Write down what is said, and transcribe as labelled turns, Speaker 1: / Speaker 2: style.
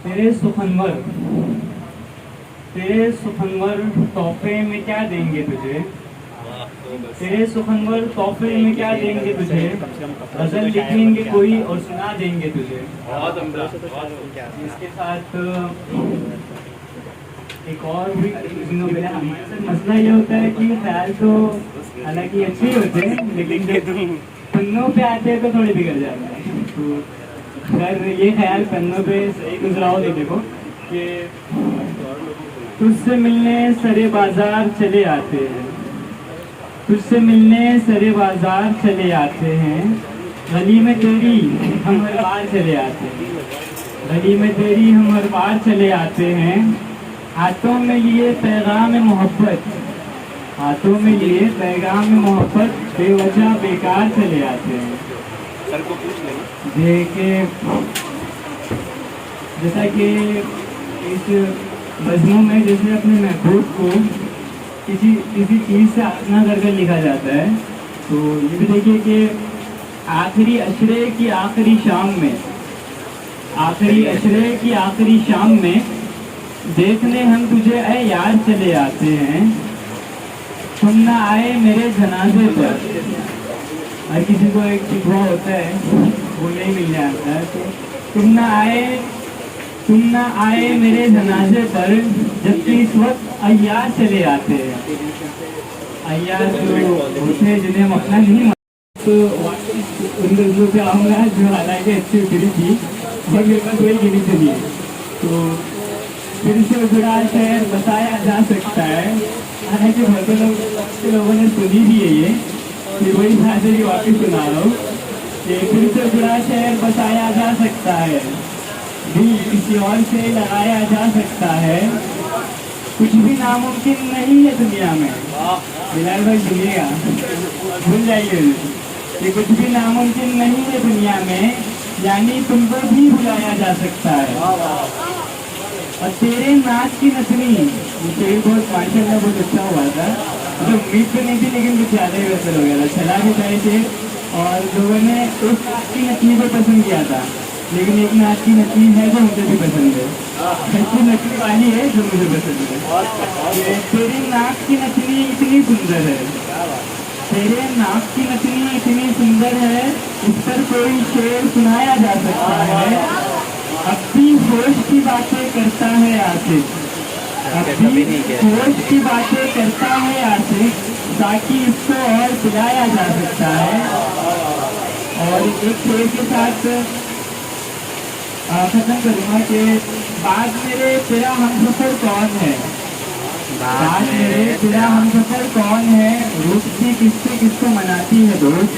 Speaker 1: तेरे सुखनवर तेरे सुखनवर तोहफे में क्या देंगे तुझे, तेरे सुखनवर तोहफे में क्या देंगे तुझे, गजल लिखेंगे कोई और सुना देंगे तुझे। इसके साथ एक और भी दिनों पहले हमारे साथ मसला ये होता है कि ख्याल तो हालांकि अच्छे ही होते हैं, लेकिन जब पन्नों पे आते हैं तो थोड़े बिगड़ जाते हैं। तो खैर ये ख्याल पन्नों पे सही गुजरा हो देखो कि तुझसे मिलने सरे बाजार चले आते हैं, तुझसे मिलने सरे बाजार चले आते हैं, गली में तेरी हम हर बार चले आते हैं, गली में तेरी हम हर बार चले आते हैं, हाथों में लिए पैगाम मोहब्बत, हाथों में लिए पैगाम मोहब्बत, बेवजह बेकार चले आते हैं।
Speaker 2: सर को पूछ लेना
Speaker 1: देखे जैसा कि इस मजमू में जैसे अपने महबूब को किसी किसी चीज़ से आसना कर कर लिखा जाता है, तो ये भी देखिए कि आखिरी अशरे की आखिरी शाम में, आखिरी अशरे की आखिरी शाम में देखने हम तुझे ऐ यार चले आते हैं, तुम ना आए मेरे जनाजे पर। हर किसी को एक शिकवा होता है, वो नहीं मिलने आता है, तो तुम ना आए मेरे जनाजे पर, जबकि इस वक्त अय्यार चले आते हैं। अय्यार जो होते हैं जिन्हें हम अपना नहीं, तो उन लोगों पे आऊँगा जो हालांकि अच्छी गिरी थी और मेरे पास वही गिरी चली है। तो फिर से जुड़ा शहर बताया जा सकता है, हालांकि बहुत लोगों ने सुनी भी है ये, फिर वही भाषा की वापिस सुना रहा हूँ कि फिर से जुड़ा शहर बताया जा सकता है, दिल किसी और से लगाया जा सकता है, कुछ भी नामुमकिन नहीं है दुनिया में। बिलाल भाई सुनिएगा, भूल जाइए कि कुछ भी नामुमकिन नहीं है दुनिया में, यानी तुमको भी बुलाया जा सकता है। और तेरे नाच की नथनी, मुझे बहुत माशाल्लाह बहुत अच्छा हुआ था, तो उम्मीद तो नहीं थी लेकिन कुछ ज़्यादा ही वैसा हो गया था। चला भी पाए थे और लोगों ने उस नाच की नथनी को पसंद किया था, लेकिन एक नाच की नथनी है जो मुझे भी पसंद है, ऐसी नथनी वाली है जो मुझे पसंद है। तेरी नाक की नथनी इतनी सुंदर है, तेरे नाक की नथनी इतनी सुंदर है, इस पर कोई शेर सुनाया जा सकता है। अपनी होश की बातें करता है आशिक, अपनी होश की बातें करता है आशिक, ताकि इसको और पिलाया जा सकता है। और एक शेर के साथ खत्म करूँगा कि बात मेरे तेरा हमसफर कौन है, बात मेरे तेरा हमसफर कौन है, रूठती किससे किसको मनाती है दोस्त।